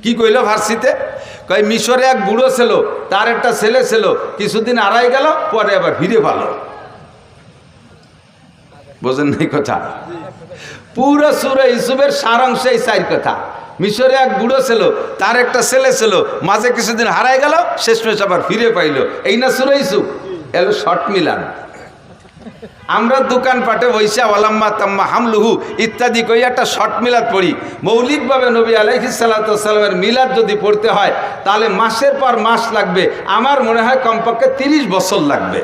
কি কইল ফার্সিতে? কই মিশরে এক বুড়ো ছিল, তার একটা ছেলে ছিল, কিছুদিন আড়াই গেল, পরে আবার ফিরে পালো। বোঝেন নাই কথা? পুরো সূরা ইউসুফের সারাংশ এই চার কথা। মিশরে এক বুড়ো ছিল, তার একটা ছেলে ছিল, মাঝে কিছুদিন হারাই গেল, শেষমেশ আবার ফিরে পাইল। এই না সূরা ইউসুফ? এলো শর্ট মিলান। আমরা দোকানপাটে বৈশা ওয়ালাম্মা তাম্মা হামলুহু ইত্যাদি কই একটা শর্ট মিলাদ পড়ি। মৌলিকভাবে নবী আলাইহিস সালাতু ওয়াস সালামের মিলাদ যদি পড়তে হয় তাহলে মাসের পর মাস লাগবে। আমার মনে হয় কমপক্ষে 30 বছর লাগবে।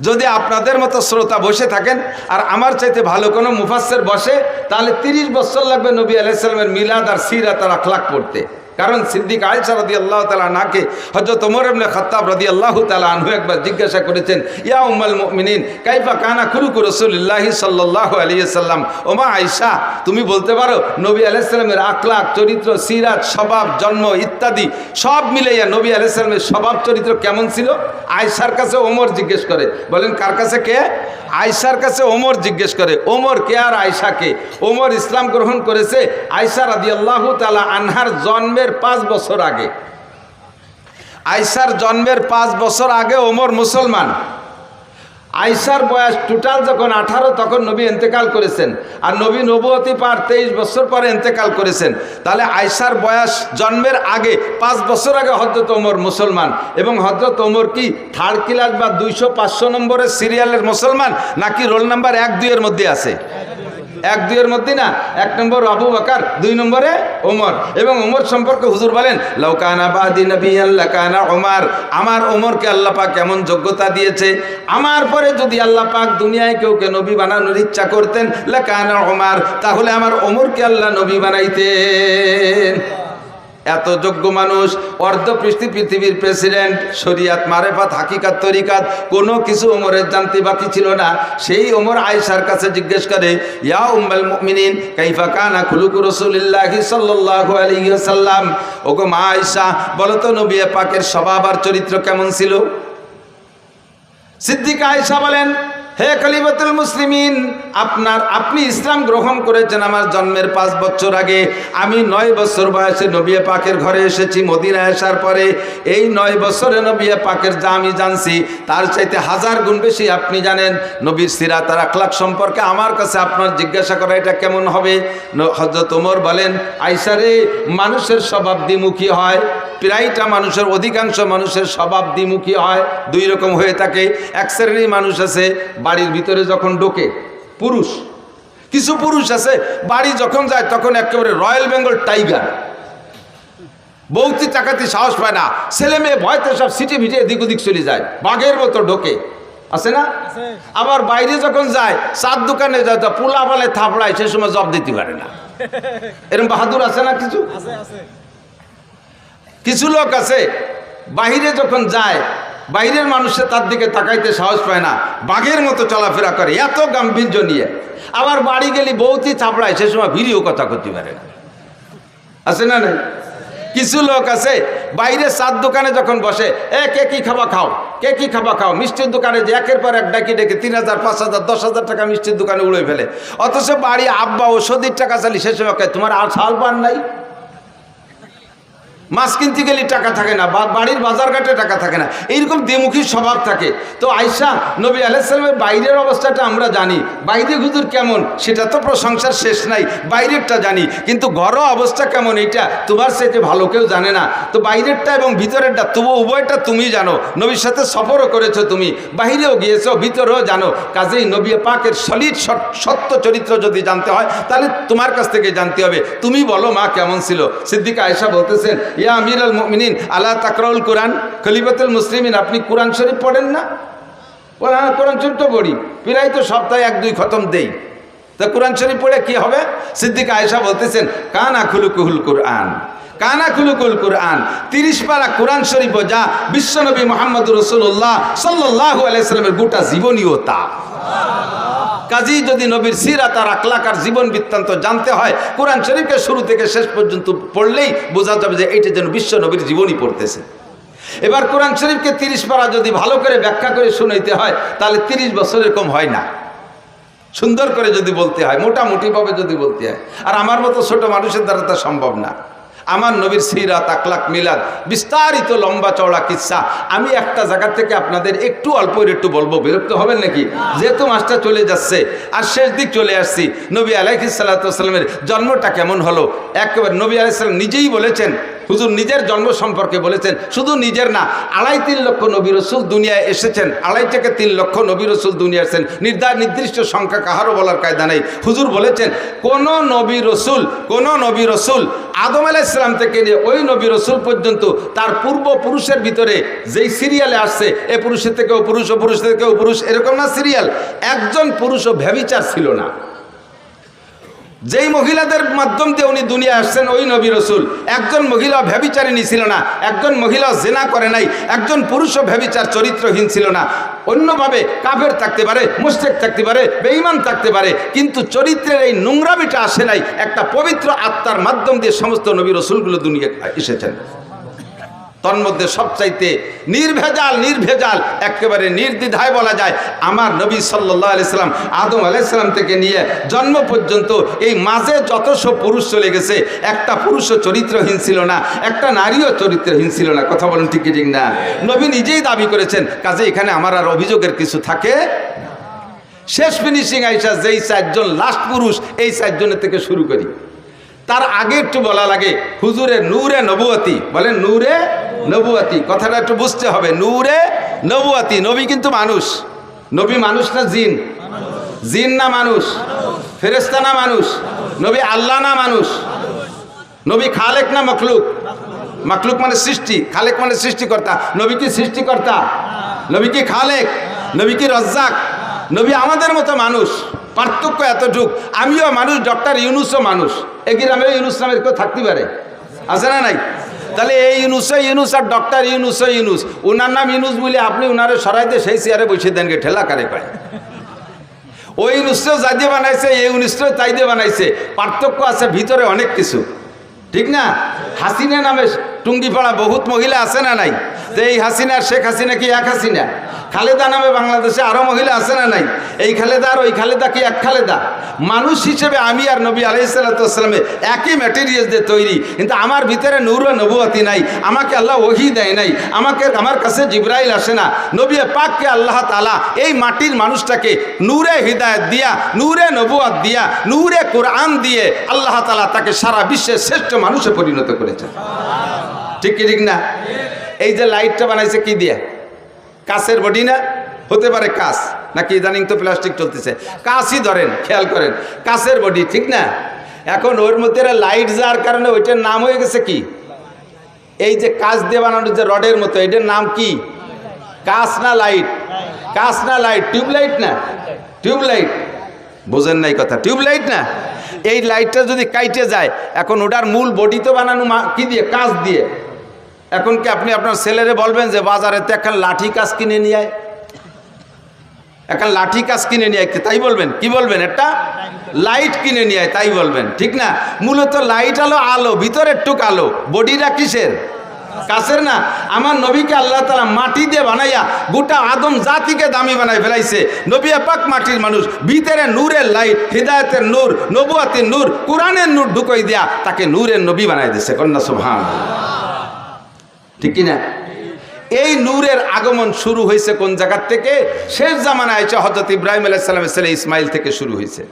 যদি আপনাদের মতো শ্রোতা বসে থাকেন আর আমার চাইতে ভালো কোনো মুফাসসির বসে, তাহলে 30 বছর লাগবে নবী আলাইহিস সালামের মিলাদ আর সিরাত আর আখলাক পড়তে। কারণ সিদ্দিক আয়েশা রাদিয়াল্লাহু তাআলা আনহাকে হযরত ওমর ইবনে খাত্তাব রাদিয়াল্লাহু তাআলা আনহু একবার জিজ্ঞাসা করেছেন, ইয়া উম্মুল মুমিনিন কাইফা কানা খুলুকু রাসূলুল্লাহি সাল্লাল্লাহু আলাইহি ওয়াসাল্লাম। ওমা আয়েশা, তুমি বলতে পারো নবী আলাইহিস সালামের আখলাক, চরিত্র, সিরাত, স্বভাব, জন্ম ইত্যাদি সব মিলাইয়া নবী আলাইহিস সালামের স্বভাব চরিত্র কেমন ছিল? আয়েশার কাছে ওমর জিজ্ঞেস করে। বলেন কার কাছে? কে? আয়েশার কাছে ওমর জিজ্ঞেস করে। ওমর কে আর আয়েশা কে? ওমর ইসলাম গ্রহণ করেছে আয়েশা রাদিয়াল্লাহু তাআলা আনহার জন্মের 5 বছর আগে। আয়েশার জন্মের 5 বছর আগে ওমর মুসলমান। আয়েশার বয়স টোটাল যখন 18 তখন নবী ইন্তেকাল করেছেন, আর নবী নবুয়তি পার 23 বছর পরে ইন্তেকাল করেছেন। তাহলে আয়েশার বয়স জন্মের আগে 5 বছর আগে হযরত ওমর মুসলমান। এবং হযরত ওমর কি 3rd ক্লাস বা 200-500 নম্বরের সিরিয়ালের মুসলমান, নাকি রোল নাম্বার 1-2 এর মধ্যে আছে? 1-2 এর মধ্যে না, 1 নম্বর আবু বকর, 2 নম্বরে ওমর। এবং ওমর সম্পর্কে হুজুর বলেন, লাউকানা বাদি নবিয়ান লাকানা ওমর। আমার ওমরকে আল্লাহ পাক কেমন যোগ্যতা দিয়েছে, আমার পরে যদি আল্লাহ পাক দুনিয়ায় কেউকে নবী বানানোর ইচ্ছা করতেন লাকানা ওমর, তাহলে আমার ওমরকে আল্লাহ নবী বানাইতেন। এত যোগ্য মানুষ, অর্ধপৃষ্ঠি পৃথিবীর প্রেসিডেন্ট, শরিয়াত, মারেফাত, হাকিকাত, তরিকাত কোনো কিছু ওমরের জানতে বাকি ছিল না। সেই ওমর আয়েশার কাছে জিজ্ঞেস করে, ইয়া উম্মুল মুমিনিন কাইফা কানা খুলুকু রাসূলিল্লাহি সাল্লাল্লাহু আলাইহি ওয়াসাল্লাম। ওগো মা আয়েশা, বলো তো নবী পাকের স্বভাব আর চরিত্র কেমন ছিল? সিদ্দিকা আয়েশা বলেন, হে খলিফাতুল মুসলিমিন, আপনি ইসলাম গ্রহণ করেছেন আমার জন্মের 5 বছর আগে। আমি 9 বছর বয়সে নবী পাকের ঘরে এসেছি মদিনায় আসার পরে। এই 9 বছরে নবী পাকের যা আমি জানছি তার চাইতে 1000 গুণ বেশি আপনি জানেন। নবীর সিরাত আর আখলাক সম্পর্কে আমার কাছে আপনার জিজ্ঞাসা করা এটা কেমন হবে? হযরত ওমর বলেন, আয়েশা রে, মানুষের স্বভাব দ্বিমুখী হয়। প্রায়টা মানুষের, অধিকাংশ মানুষের স্বভাব দ্বিমুখী হয়, 2 রকম হয়ে থাকে। এক শ্রেণীর মানুষ আছে বাড়ির ভিতরে যখন ঢোকে পুরুষ, কিছু পুরুষ আছে বাড়ি যখন যায় তখন একেবারে রয়্যাল বেঙ্গল টাইগার, বউতি টাকাতে সাহস পায় না, ছেলে মেয়ে ভয়তে সব সিটে ভিটে এদিক ওদিক চলে যায়, বাঘের মতো ঢোকে, আছে না? আবার বাইরে যখন যায়, চার দোকানে যায়, তো পোলা বালে থাপড়ায়, সে সময় জব দিতে পারে না। এরকম বাহাদুর আছে না? কিছু লোক আছে বাহিরে যখন যায়, বাইরের মানুষের তার দিকে তাকাইতে সাহস পায় না, বাঘের মতো চলাফেরা করে, এত গাম্ভীর্য নিয়ে। আবার বাড়ি গেলে বউতি চাপড়ায়, সে সময় ভিড়িও কথা করতে পারে না, আছে না? নাই? কিছু লোক আছে বাইরে চার দোকানে যখন বসে, কে কি খাবা খাও, কে কি খাবা খাও, মিষ্টির দোকানে যে একের পর এক ডাকি ডেকে 3000, 5000, 10,000 টাকা মিষ্টির দোকানে উড়ে ফেলে। অথচ বাড়ি আব্বা ওষুধের টাকা চালি, সে সময় তোমার আর শাল পান নাই, মাছ কিনতে গেলে টাকা থাকে না, বাড়ির বাজার ঘাটে টাকা থাকে না, এইরকম দ্বিমুখী স্বভাব থাকে। তো আয়েশা, নবী আলাইহিস সালামের বাইরের অবস্থাটা আমরা জানি, বাইরে হুজুর কেমন সেটা তো প্রশংসার শেষ নাই, বাইরেরটা জানি, কিন্তু ঘরোয়া অবস্থা কেমন এটা তোমার সাথে ভালো কেউ জানে না। তো বাইরেরটা এবং ভিতরেরটা তবু উভয়টা তুমি জানো, নবীর সাথে সফরও করেছো তুমি, বাহিরেও গিয়েছো, ভিতরেও জানো। কাজেই নবী পাকের সলিড সত্য চরিত্র যদি জানতে হয় তাহলে তোমার কাছ থেকে জানতে হবে। তুমি বলো মা কেমন ছিল? সিদ্দিকা আয়েশা বলতেছেন, ইয়া আমিরুল মুমিনিন আলা তাকরাউল কোরআন। খলিফাতুল মুসলিমিন, আপনি কোরআন শরীফ পড়েন না? কোরআন শরীফ তো পড়ি, প্রায় তো সপ্তাহে 1-2 খতম দেই, তা কোরআন শরীফ পড়ে কি হবে? সিদ্দিকা আয়েশা বলতেছেন, কানা খুলুকুল কোরআন, কানা খুলুকুল কোরআন। 30 পারা কোরআন শরীফ যা বিশ্বনবী মুহাম্মদুর রাসূলুল্লাহ সাল্লাল্লাহু আলাইহি সাল্লামের গোটা জীবনীয়তা। কাজী যদি নবীর সিরাত আর আখলাক আর জীবন বৃত্তান্ত জানতে হয়, কোরআন শরীফকে শুরু থেকে শেষ পর্যন্ত পড়লেই বোঝা যাবে যে এইটা যেন বিশ্ব নবীর জীবনী পড়তেছে। এবার কোরআন শরীফকে 30 পারা যদি ভালো করে ব্যাখ্যা করে শুনাইতে হয় তাহলে 30 বছরের কম হয় না। সুন্দর করে যদি বলতে হয়, মোটামুটিভাবে যদি বলতে হয়, আর আমার মতো ছোট মানুষের দ্বারা তা সম্ভব না। আমার নবীর সিরাত, আখলাক, মিলাদ, বিস্তারিত লম্বা চওড়া কিচ্ছা আমি একটা জায়গা থেকে আপনাদের একটু অল্প একটু বলবো, বিরক্ত হবেন নাকি? যেহেতু মাসটা চলে যাচ্ছে আর শেষ দিক চলে আসছি, নবী আলাইহিস সালাতু ওয়াস সালামের জন্মটা কেমন হলো একেবারে নবী আলাইহিস সালাম নিজেই বলেছেন, হুজুর নিজের জন্ম সম্পর্কে বলেছেন, শুধু নিজের না, 2.5-3 লক্ষ নবী রাসূল দুনিয়ায় এসেছেন, 2.5 থেকে 3 লক্ষ নবী রাসূল দুনিয়ায় এসেছেন, নির্দিষ্ট সংখ্যা কাহারও বলার কায়দা নেই। হুজুর বলেছেন কোন নবী রাসূল আদম আলাইহিস সালাম থেকে নিয়ে ওই নবী রাসূল পর্যন্ত তার পূর্বপুরুষের ভিতরে যেই সিরিয়ালে আসছে, এ পুরুষের থেকেও পুরুষ, ও পুরুষ থেকেও পুরুষ, এরকম না সিরিয়াল, একজন পুরুষও ব্যভিচার ছিল না। যেই মহিলাদের মাধ্যম দিয়ে উনি দুনিয়া আসছেন ওই নবী রাসূল, একজন মহিলা ব্যভিচারিণী ছিল না, একজন মহিলা জিনা করে নাই, একজন পুরুষও ব্যভিচার চরিত্রহীন ছিল না। অন্যভাবে কাফের থাকতে পারে, মুশরিক থাকতে পারে, বেঈমান থাকতে পারে, কিন্তু চরিত্রের এই নোংরামিটা আসে নাই। একটা পবিত্র আত্মার মাধ্যম দিয়ে সমস্ত নবী রাসূলগুলো দুনিয়া এসেছেন। তন্মধ্যে সবচাইতে নির্ভেজাল একেবারে নির্দ্বিধায় বলা যায় আমার নবী সাল্লাল্লাহু আলাইহি সাল্লাম আদম আলাইহিস সালাম থেকে নিয়ে জন্ম পর্যন্ত এই মাঝে যত সব পুরুষ চলে গেছে, একটা পুরুষও চরিত্রহীন ছিল না, একটা নারীও চরিত্রহীন ছিল না। কথা বলেন ঠিক কি ঠিক না? নবী নিজেই দাবি করেছেন, কাজে এখানে আমার আর অভিযোগের কিছু থাকে। শেষ ফিনিশিং আইসা যেই 4 জন লাস্ট পুরুষ, এই 4 জনের থেকে শুরু করি। তার আগে একটু বলা লাগে হুজুরের নূরে নবুয়তি, বলেন নূরে নবুয়তি, কথাটা একটু বুঝতে হবে। নূরে নবুয়তি, নবী কিন্তু মানুষ। নবী মানুষ না জিন? জিন না মানুষ? ফেরেশতা না মানুষ? নবী আল্লাহ না মানুষ? নবী খালেক না মখলুক? মখলুক মানে সৃষ্টি, খালেক মানে সৃষ্টিকর্তা। নবী কি সৃষ্টিকর্তা? নবী কি খালেক? নবী কি রজ্জাক? নবী আমাদের মতো মানুষ, পার্থক্য এতটুক, আমিও মানুষ, ডক্টর ইউনুসও মানুষ। এই গ্রামে ইউনুস নামের কেউ থাকতে পারে? আছে না নাই? তাহলে এই ইউনুস আর ডক্টর ইউনুস, উনার নাম ইউনুস বলে আপনি উনারে সরাইতে সেই চেয়ারে বসে দেন গে, ঠেলা কারে পায়। ওই ইউনুসটাও যাই দিয়ে বানাইছে, এই ইউনুসটাও তাই দিয়ে বানাইছে, পার্থক্য আছে ভিতরে অনেক কিছু, ঠিক না? হাসিনা নামে টুঙ্গিপাড়া বহুত মহিলা আছে না নাই? যে এই হাসিনা আর শেখ হাসিনা কি এক হাসিনা? খালেদা নামে বাংলাদেশে আরো মহিলা আছে না নাই? এই খালেদা আর ওই খালেদা কি এক খালেদা? মানুষ হিসেবে আমি আর নবী আলাইহিস সালাতু ওয়াস সালামে একই ম্যাটেরিয়াল দিয়ে তৈরি, কিন্তু আমার ভিতরে নূর ও নবুয়তি নাই, আমাকে আল্লাহ ওহী দেয় নাই, আমার কাছে জিবরাইল আসে না। নবী পাককে আল্লাহ তাআলা এই মাটির মানুষটাকে নূরে হিদায়াত দিয়া, নূরে নবুয়ত দিয়া, নূরে কোরআন দিয়ে আল্লাহ তাআলা তাকে সারা বিশ্বের শ্রেষ্ঠ মানুষে পরিণত করেছেন। ঠিক কি ঠিক না? এই যে লাইটটা বানাইছে কি দিয়ে? কাঁচের বডি না? হতে পারে কাঁচ, নাকি ইদানিং তো প্লাস্টিক চলতেছে, কাঁচই ধরেন, খেয়াল করেন, কাঁচের বডি, ঠিক না? এখন ওর মধ্যে লাইট যাওয়ার কারণে ওইটার নাম হয়ে গেছে কি? এই যে কাঁচ দিয়ে বানানো যে রডের মতো, এটার নাম কি? কাঁচ না লাইট? কাঁচ না লাইট? টিউবলাইট না? টিউবলাইট, বোঝেন নাই কথা? টিউবলাইট না? এই লাইটটা যদি কাইটে যায়, এখন ওটার মূল বডি তো বানানো কি দিয়ে? কাঁচ দিয়ে। এখন কি আপনি আপনার ছেলেরে বলবেন যে বাজারে তো এখন লাঠি কাজ কিনে নিয়ে আয়, এখন লাঠি কাজ কিনে নিয়ে আয়, তাই বলবেন? কি বলবেন? একটা লাইট কিনে নিয়ে আয়, তাই বলবেন, ঠিক না? মূলত লাইট হলো আলো, ভিতরের টুক আলো, বডিটা কিসের? কাছের না? আমার নবীকে আল্লাহ তাআলা মাটি দিয়ে বানাইয়া গোটা আদম জাতিকে দামি বানাই ফেলাইছে। নবী পাক মাটির মানুষ, ভিতরে নূরের লাইট, হিদায়াতের নূর, নবুয়তের নূর, কোরআনের নূর ঢুকাই দিয়া তাকে নূরের নবী বানাই দিয়েছে। কন্যা সুবহানাল্লাহ, ঠিক কিনা? এই নূরের আগমন শুরু হয়েছে কোন জায়গার থেকে? শেষ জামানায় এসে হযরত ইব্রাহিম আলাইহিস সালামের ছেলে ইসমাইল থেকে শুরু হয়েছে।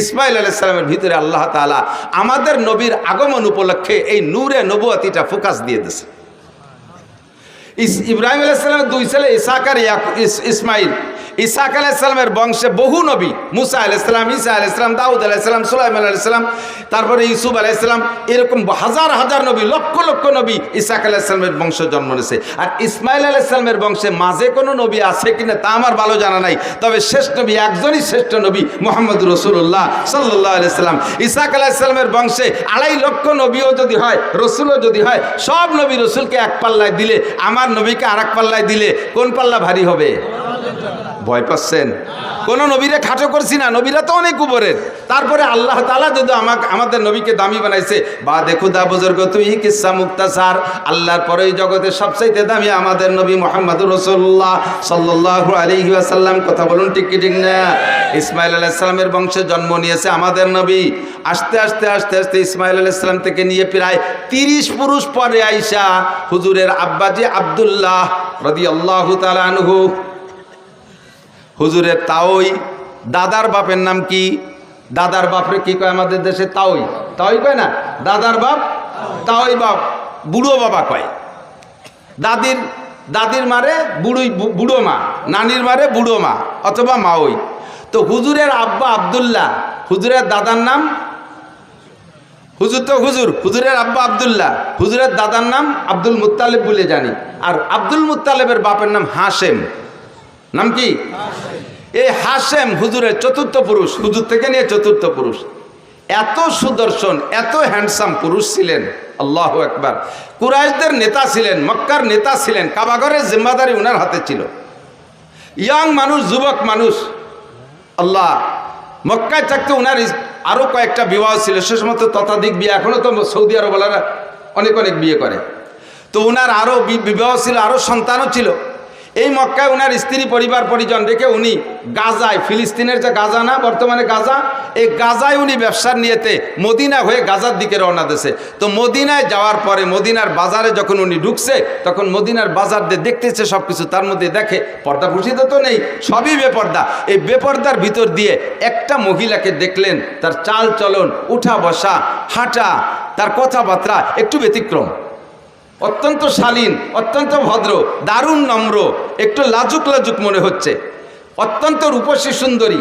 ইসমাইল আলাইহিস সালামের ভিতরে আল্লাহ তাআলা আমাদের নবীর আগমন উপলক্ষে এই নূরে নবুয়তিটা ফোকাস দিয়ে দিয়েছে। ইব্রাহিম আলাইহিস সালামের 2 ছেলে ইসহাক আর ইসমাইল। ইসহাক আলাইহিস সালামের বংশে বহু নবী, মুসা আলাইহিস সালাম, ঈসা আলাইহিস সালাম, দাউদ আলাইহিস সালাম, সুলাইমান আলাইহিস সালাম, তারপরে ইউসুফ আলাইহিস সালাম, এরকম হাজার হাজার নবী, লক্ষ লক্ষ নবী ইসহাক আলাইহিস সালামের বংশে জন্ম নিয়েছে। আর ইসমাইল আলাইহিস সালামের বংশে মাঝে কোনো নবী আছে কিনা তা আমার ভালো জানা নাই, তবে শেষ নবী একজনই শ্রেষ্ঠ নবী, মুহাম্মদুর রাসূলুল্লাহ সাল্লাল্লাহু আলাইহি সাল্লাম। ইসহাক আলাইহিস সালামের বংশে 2.5 লক্ষ নবীও যদি হয়, রসুলও যদি হয়, সব নবী রসুলকে এক পাল্লায় দিলে, আমার নবীকে আরেক পাল্লায় দিলে কোন পাল্লা ভারী হবে? ভয় পাচ্ছেন? কোন নবীরে খাটো করছি না, নবীরা তো অনেক উপরের। তারপরে আল্লাহ তাআলা যদি আমাদের নবীকে দামি বানাইছে, বা দেখো দা বুজুর্গ তুই কিসসা মুক্তাসার, আল্লাহর পরে এই জগতের সবচাইতে দামি আমাদের নবী মুহাম্মদুর রাসূলুল্লাহ সাল্লাল্লাহু আলাইহি ওয়াসাল্লাম। কথা বলুন ঠিক কি ঠিক না? ইসমাইল আলাইহিস সালামের বংশে জন্ম নিয়েছে আমাদের নবী। আস্তে আস্তে আস্তে আস্তে ইসমাইল আলাইহিস সালাম থেকে নিয়ে প্রায় 30 পুরুষ পরে আইসা হুজুরের আব্বাজি আব্দুল্লাহ রাদিয়াল্লাহু তাআলা আনহু, হুজুরের তাওই দাদার বাপের নাম কি? দাদার বাপরে কি কয় আমাদের দেশে? তাওই। তাওই কয় না, দাদার বাপ তাওই বাপ, বুড়ো বাবা কয়। দাদির মারে বুড়ো মা, নানির মারে বুড়ো মা অথবা মাওই। তো হুজুরের আব্বা আব্দুল্লাহ, হুজুরের দাদার নাম হুজুর, তো হুজুরের আব্বা আব্দুল্লাহ, হুজুরের দাদার নাম আব্দুল মুত্তালিব বলে জানি। আর আব্দুল মুত্তালিবের বাপের নাম হাশেম। নাম কি? এই হাশেম হুজুরের চতুর্থ পুরুষ, হুজুর থেকে নিয়ে চতুর্থ পুরুষ। এত সুদর্শন, এত হ্যান্ডসাম পুরুষ ছিলেন, আল্লাহু আকবার। কুরাইশদের নেতা ছিলেন, মক্কার নেতা ছিলেন, কাবাঘরের জিম্মাদারি উনার হাতে ছিল। ইয়াং মানুষ, যুবক মানুষ। আল্লাহ, মক্কায় থাকতে উনার আরও কয়েকটা বিবাহ ছিল, সে সমস্ত ততাধিক বিয়ে। এখনও তো সৌদি আরবওয়ালারা অনেক অনেক বিয়ে করে। তো উনার আরও বিবাহ ছিল, আরও সন্তানও ছিল। এই মক্কায় উনার স্ত্রী পরিবার পরিজন রেখে উনি গাজায়, ফিলিস্তিনের যে গাজা না বর্তমানে গাজা, এই গাজায় উনি ব্যবসার নিয়েতে মদিনা হয়ে গাজার দিকে রওনা দিয়েছে। তো মদিনায় যাওয়ার পরে মদিনার বাজারে যখন উনি ঢুকছে, তখন মদিনার বাজার দিয়ে দেখতেছে সব কিছু। তার মধ্যে দেখে পর্দা ফুসিত তো নেই, সবই বেপর্দা। এই বেপর্দার ভিতর দিয়ে একটা মহিলাকে দেখলেন, তার চাল চলন, উঠা বসা, হাঁটা, তার কথাবার্তা একটু ব্যতিক্রম। অত্যন্ত শালীন, অত্যন্ত ভদ্র, দারুণ নম্র, একটু লাজুক লাজুক মনে হচ্ছে, অত্যন্ত রূপসী সুন্দরী।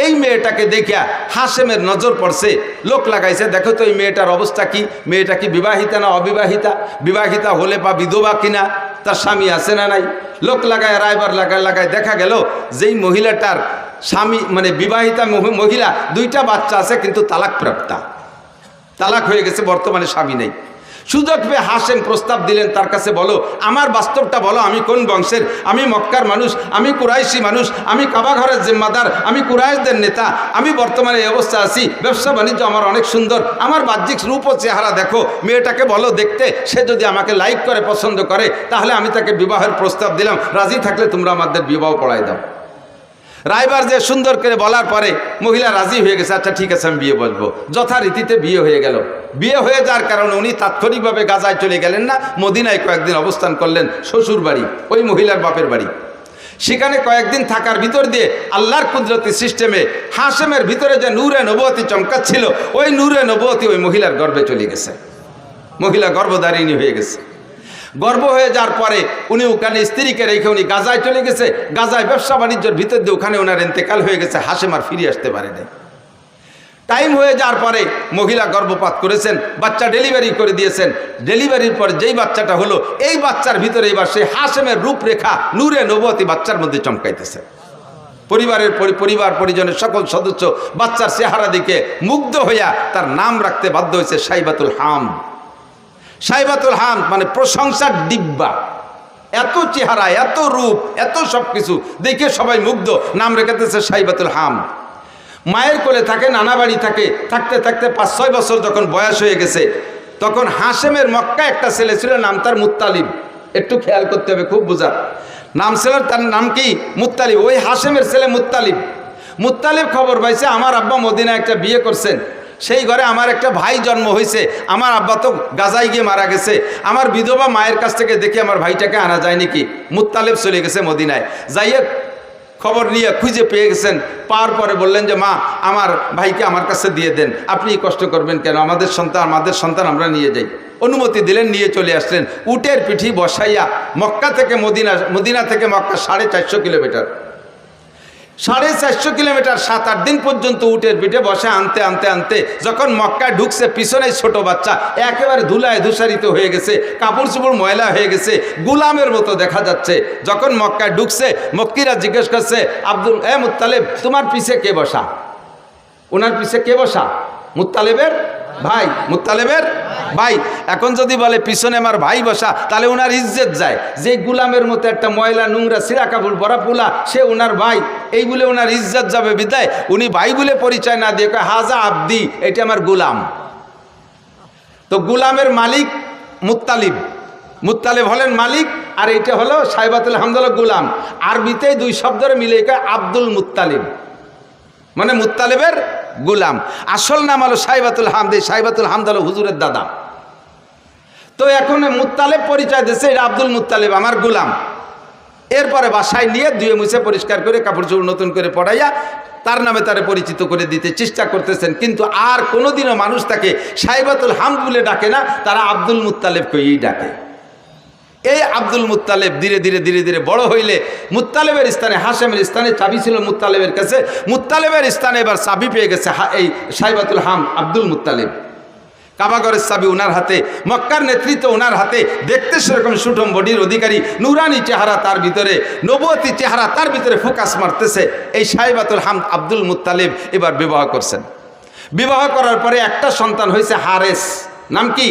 এই মেয়েটাকে দেখিয়া হাশেমের নজর পড়ছে। লোক লাগাইছে, দেখো তো এই মেয়েটার অবস্থা কি, মেয়েটা কি বিবাহিতা না অবিবাহিতা, বিবাহিতা হলে বা বিধবা কিনা, তার স্বামী আছে না নাই। লোক লাগায় রায়বার লাগায় দেখা গেল যেই মহিলাটার স্বামী মানে বিবাহিতা মহিলা, 2টা বাচ্চা আছে, কিন্তু তালাক প্রাপ্তা, তালাক হয়ে গেছে, বর্তমানে স্বামী নেই। সুযোগ পেয়ে হাশেম প্রস্তাব দিলেন, তার কাছে বলো, আমার বাস্তবটা বলো, আমি কোন বংশের, আমি মক্কার মানুষ, আমি কুরাইশি মানুষ, আমি কাবাঘরের জিম্মাদার, আমি কুরাইশদের নেতা, আমি বর্তমানে এই অবস্থা আছি, ব্যবসা বাণিজ্য আমার অনেক সুন্দর, আমার বাহ্যিক রূপ ও চেহারা দেখো, মেয়েটাকে বলো দেখতে, সে যদি আমাকে লাইক করে, পছন্দ করে, তাহলে আমি তাকে বিবাহের প্রস্তাব দিলাম, রাজি থাকলে তোমরা আমাদের বিবাহ পড়াই দাও। রায়বার যে সুন্দর করে বলার পরে মহিলা রাজি হয়ে গেছে, আচ্ছা ঠিক আছে আমি বিয়ে বসবো। যথারীতিতে বিয়ে হয়ে গেল। বিয়ে হয়ে যাওয়ার কারণে উনি তাৎক্ষণিকভাবে গাজায় চলে গেলেন না, মদিনায় কয়েকদিন অবস্থান করলেন, শ্বশুর বাড়ি, ওই মহিলার বাপের বাড়ি। সেখানে কয়েকদিন থাকার ভিতর দিয়ে আল্লাহর কুদরতি সিস্টেমে হাশেমের ভিতরে যে নূরে নবুয়তি চমকাচ্ছিল, ওই নূরে নবুয়তি ওই মহিলার গর্ভে চলে গেছে। মহিলা গর্ভধারিণী হয়ে গেছে। গর্ভ হয়ে যাওয়ার পরে উনি ওখানে স্ত্রীকে রেখে উনি গাজায় চলে গেছে। গাজায় ব্যবসা বাণিজ্যের ভিতর দিয়ে ওখানে ওনার ইন্তেকাল হয়ে গেছে। হাশেম আর ফিরে আসতে পারে নাই। টাইম হয়ে যাওয়ার পরে মহিলা গর্ভপাত করেছেন, বাচ্চা ডেলিভারি করে দিয়েছেন। ডেলিভারির পর যেই বাচ্চাটা হলো, এই বাচ্চার ভিতরে এবার সেই হাশেমের রূপরেখা নূরে নবুয়তি বাচ্চার মধ্যে চমকাইতেছে। পরিবার পরিজনের সকল সদস্য বাচ্চার চেহারা দিকে মুগ্ধ হইয়া তার নাম রাখতে বাধ্য হয়েছে সাইবাতুল হামদ। সাইবাতুল হামদ মানে প্রশংসার ডিব্বা। এত চেহারা, এত রূপ, এত সব কিছু দেখে সবাই মুগ্ধ। নাম রেখেছে সাইবাতুল হামদ। মায়ের কোলে থাকে, নানা বাড়ি থাকে। থাকতে থাকতে 5-6 বছর যখন বয়স হয়ে গেছে, তখন হাশেমের মক্কা একটা ছেলে ছিল, নাম তার মুত্তালিব। একটু খেয়াল করতে হবে, খুব বোঝা। নাম ছিল, তার নাম কি? মুত্তালিব। ওই হাশেমের ছেলে মুত্তালিব। মুত্তালিব খবর পাইছে আমার আব্বা মদিনায় একটা বিয়ে করছেন, সেই ঘরে আমার একটা ভাই জন্ম হয়েছে। আমার আব্বা তো গাজায় গিয়ে মারা গেছে, আমার বিধবা মায়ের কাছ থেকে দেখে আমার ভাইটাকে আনা যায় নাকি। মুত্তালিব চলে গেছে মদিনায়। যাইয়ে খবর নিয়ে খুঁজে পেয়ে গেছেন। পাওয়ার পরে বললেন যে মা, আমার ভাইকে আমার কাছে দিয়ে দেন, আপনি কষ্ট করবেন কেন, আমাদের সন্তান আমরা নিয়ে যাই। অনুমতি দিলেন, নিয়ে চলে আসলেন। উটের পিঠি বসাইয়া মক্কা থেকে মদিনা থেকে মক্কা 450 কিলোমিটার, 450 কিলোমিটার 7-8 দিন পর্যন্ত উটের পিঠে বসে আনতে আনতে আনতে যখন মক্কায় ঢুকছে, পিছনে ছোট বাচ্চা একেবারে ধুলায় ধূসারিত হয়ে গেছে, কাপড় চোপড় ময়লা হয়ে গেছে, গুলামের মতো দেখা যাচ্ছে। যখন মক্কায় ঢুকছে, মক্কিরা জিজ্ঞেস করছে, মুত্তালিব, তোমার পিছে কে বসা? ওনার পিছে কে বসা? মুত্তালিবের ভাই, মুত্তালিবের ভাই এখন যদি বলে পিছনে আমার ভাই বসা, তাহলে ওনার ইজ্জত যায়। যে গুলামের মতো একটা ময়লা নোংরা সিরা কাপড় পরা পোলা, সে ওনার ভাই, এই বলে ওনার ইজ্জত যাবে বিদায় উনি ভাই বলে পরিচয় না দিয়ে কয় হাজা আব্দি, এটা আমার গুলাম। তো গুলামের মালিক মুত্তালিব, মুত্তালিব হলেন মালিক, আর এইটা হলো সাইবাতুল হামদ হলো গুলাম। আরবিতেই দুই শব্দের মিলে কয় আব্দুল মুত্তালিব, মানে মুত্তালিবের গুলাম। আসল নাম হলো সাইবাতুল হামদ। সাইবাতুল হামদ হলো হুজুরের দাদা। তো এখন মুত্তালিব পরিচয় দিচ্ছে, এটা আব্দুল মুত্তালিব আমার গুলাম। এরপরে বাসায় নিয়ে ধুয়ে মুছে পরিষ্কার করে কাপড় চোপড় নতুন করে পড়াইয়া তার নামে তারে পরিচিত করে দিতে চেষ্টা করতেছেন। কিন্তু আর কোনোদিনও মানুষ তাকে সাইবাতুল হামদ বলে ডাকে না, তারা আব্দুল মুত্তালিবকেই ডাকে। এই আব্দুল মুত্তালিব ধীরে ধীরে ধীরে ধীরে বড় হইলে মুত্তালিবের স্থানে, হাশেমের স্থানে চাবি ছিল মুত্তালিবের কাছে, মুত্তালিবের স্থানে এবার চাবি পেয়ে গেছে এই সাইবাতুল হামদ আব্দুল মুত্তালিব। কাবাগরের চাবি ওনার হাতে, মক্কার নেতৃত্ব ওনার হাতে, দেখতে সেরকম সুঠম বডির অধিকারী, নুরানি চেহারা তার ভিতরে, নবুয়তি চেহারা তার ভিতরে ফোকাস মারতেছে। এই সাইবাতুল হামদ আব্দুল মুত্তালিব এবার বিবাহ করছেন। বিবাহ করার পরে একটা সন্তান হয়েছে হারেস। নাম কি?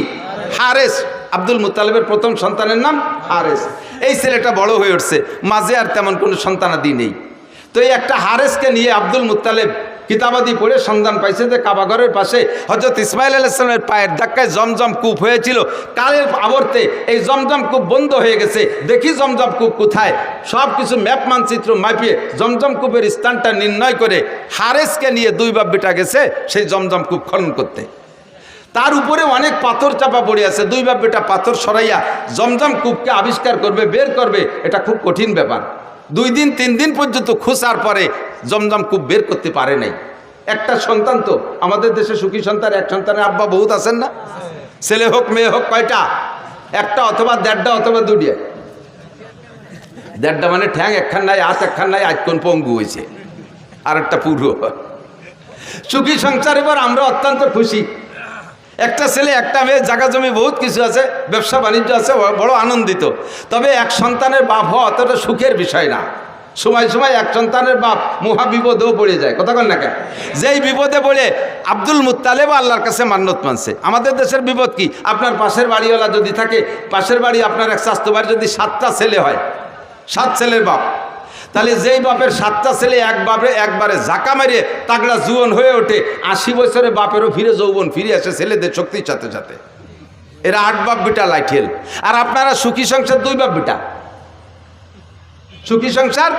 হারেস। আব্দুল মুত্তালিবের প্রথম সন্তানের নাম হারেস। এই ছেলেটা বড় হয়ে উঠছে, মাঝে আর তেমন কোনো সন্তানাদি নেই। তো এই একটা হারেসকে নিয়ে আব্দুল মুত্তালিব কিতাবাদি পড়ে সন্ধান পাইছে যে কাবাগরের পাশে হযরত ইসমাইল আলাইহিস সালামের পায়ের ধাক্কায় জমজম কূপ হয়েছিল। কালের আবর্তে এই জমজম কূপ বন্ধ হয়ে গেছে। দেখি জমজম কূপ কোথায়, সব কিছু ম্যাপ মানচিত্র মাপিয়ে জমজম কূপের স্থানটা নির্ণয় করে হারেসকে নিয়ে দুই বাপ বেটা গেছে সেই জমজম কূপ খনন করতে। তার উপরে অনেক পাথর চাপা পড়ে আছে। দুই বাপ বেটা পাথর সরাইয়া জমজম কূপকে আবিষ্কার করবে, বের করবে, এটা খুব কঠিন ব্যাপার। 2 দিন 3 দিন পর্যন্ত খোঁজার পরে জমজম কূপ বের করতে পারে নাই। একটা সন্তান, তো আমাদের দেশে সুখী সন্তান, এক সন্তানের আব্বা বহুত আছেন না? ছেলে হোক মেয়ে হোক কয়টা? একটা অথবা 1.5টা অথবা 2টা। 1.5টা মানে ঠ্যাং একখান নাই, হাত একখান নাই, আজকন পঙ্গু হয়েছে, আর একটা পুরো। সুখী সংসার এবার আমরা অত্যন্ত খুশি। একটা ছেলে একটা মেয়ে, জায়গা জমি বহুত কিছু আছে, ব্যবসা বাণিজ্য আছে, বড় আনন্দিত। তবে এক সন্তানের বাপ হওয়া অতটা সুখের বিষয় না। সময় সময় এক সন্তানের বাপ মহা বিপদেও পড়ে যায়। কথা কন না কেন? যেই বিপদে পড়ে আব্দুল মুত্তালিব আল্লাহর কাছে মান্নত মানছে। আমাদের দেশের বিপদ কি? আপনার পাশের বাড়িওয়ালা যদি থাকে, পাশের বাড়ি আপনার এক স্বাস্থ্য বাড়ি যদি 7টা ছেলে হয়, 7 ছেলের বাপ, তাহলে যেই বাপের 7টা ছেলে একবারে ঝাঁকা মারিয়ে তাগড়া জুয়ন হয়ে ওঠে, 80 বছরে বাপেরও ফিরে যৌবন ফিরে আসে ছেলেদের শক্তির সাথে সাথে। এরা 8 বাপ বেটা লাইঠেল। আর আপনারা সুখী সংসার 2 বাপ বেটা, সুখী সংসার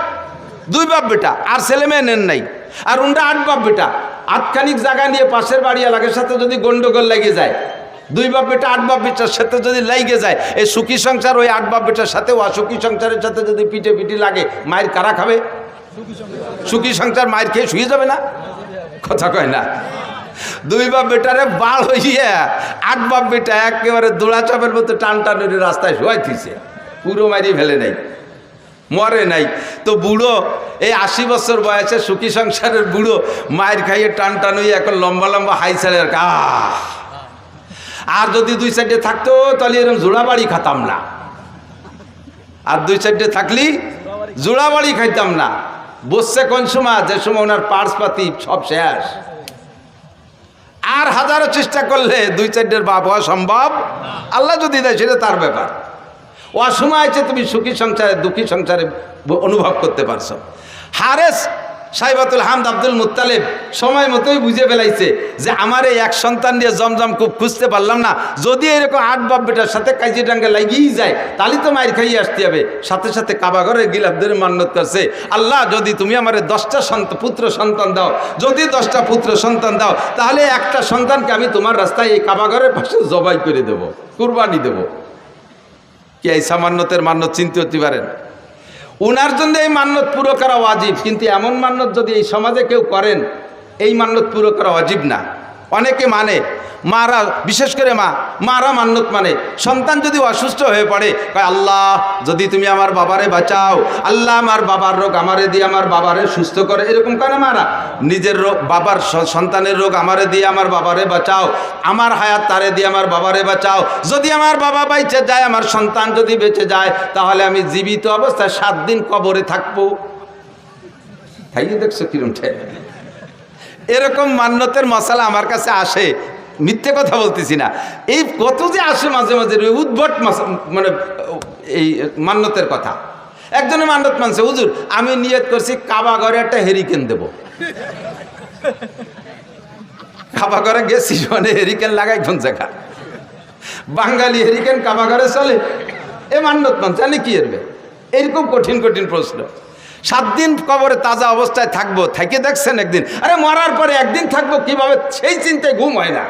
2 বাপ বেটা, আর ছেলে মেয়ে নেন নাই। আর উনটা 8 বাপ বেটা, আটখানিক জায়গা নিয়ে পাশের বাড়ি এলাকার সাথে যদি গন্ডগোল লেগে যায়, 2 বাপ বেটা 8 বাপ বেটার সাথে যদি লাগে যায়, এই সুখী সংসার ওই 8 বাপ বেটার সাথে অসুখী সংসারের সাথে যদি পিঠে পিঠে লাগে, মায়ের কারা খাবে? সুখী সংসার মায়ের খেয়ে শুয়ে যাবে না? কথা কয় না? 2 বাপ বেটারে বাল হইয়া 8 বাপ বেটা একেবারে দোড়াচাপের মতো টান টানের রাস্তায় শোয়াই থিছে, পুরো মারি ফেলে নাই, মরে নাই। তো বুড়ো এই 80 বছর বয়সে সুখী সংসারের বুড়ো মায়ের খাইয়ে টান টান হইয়া এখন লম্বা লম্বা হাই ছেড়ে। আর যদি 2 সাইডে থাকতো তাহলে এরকম জোড়া বাড়ি খাতাম না। আর 2 সাইডে থাকলি জোড়া বাড়ি খাইতাম না। বসছে কোন সময়? যে সময় ওনার পার্স পাতি সব শেষ। আর হাজারো চেষ্টা করলে 2 সাইডের বাপ হওয়া সম্ভব। আল্লাহ যদি দেয় সেটা তার ব্যাপার। অসময় আছে তুমি সুখী সংসারে দুঃখী সংসারে অনুভব করতে পারছো। হারেস সাইবাতুল হামদ আব্দুল মুত্তালিব সময় মতোই বুঝে ফেলাইছে যে আমার এই এক সন্তান দিয়ে জমজম কূপ খুঁজতে পারলাম না, যদি এরকম 8 বাপ বেটার সাথে কাজী ডাঙ্গা লাগিয়েই যায় তাহলে তো মায়ের খাইয়ে আসতে হবে। সাথে সাথে কাবাঘরের গিলাফ ধরে মান্নত করছে, আল্লাহ যদি তুমি আমার 10টা পুত্র সন্তান দাও, যদি 10টা পুত্র সন্তান দাও, তাহলে একটা সন্তানকে আমি তোমার রাস্তায় এই কাবাঘরের পাশে জবাই করে দেব, কুরবানি দেব। কি এই সামান্যতের মান্যত চিনতে হতে পারেন? উনার জন্য এই মান্যত পুরো করা ওয়াজিব, কিন্তু এমন মান্যত যদি এই সমাজে কেউ করেন, এই মান্যত পুরো করা ওয়াজিব না। অনেকে মানে, মারা বিশেষ করে মারা মান্যত মানে, সন্তান যদি অসুস্থ হয়ে পড়ে কয় আল্লাহ যদি তুমি আমার বাবারে বাঁচাও, আল্লাহ আমার বাবার রোগ আমারে দিয়ে আমার বাবারে সুস্থ করে, এরকম করে মারা। নিজের রোগ বাবার সন্তানের রোগ আমারে দিয়ে আমার বাবারে বাঁচাও, আমার হায়াত তারে দিয়ে আমার বাবারে বাঁচাও, যদি আমার বাবা বেঁচে যায়, আমার সন্তান যদি বেঁচে যায়, তাহলে আমি জীবিত অবস্থায় 7 দিন কবরে থাকবো। তাই দেখছো কিরম ঠেক। এরকম মান্যতের মশালা আমার কাছে আসে, মিথ্যে কথা বলতেছি না। এই কত যে আসে মাঝে মাঝে উদ্ভট মানে এই মান্যতের কথা। একজনে মান্যত মানছে, হুজুর আমি নিয়ত করছি কাবা ঘরে একটা হেরিকেন দেব। কাবা ঘরে গেছি মানে হেরিকেন লাগাই কোন জায়গা? বাঙালি হেরিকেন কাবা ঘরে চলে? এ মান্যত মানছে, জানি কি এরবে? এরকম কঠিন কঠিন প্রশ্ন। 7 দিন কবরে তাজা অবস্থায় থাকবো, থেকে দেখছেন একদিন? আরে মরার পরে একদিন থাকবো কিভাবে, সেই চিন্তায় ঘুম হয় না।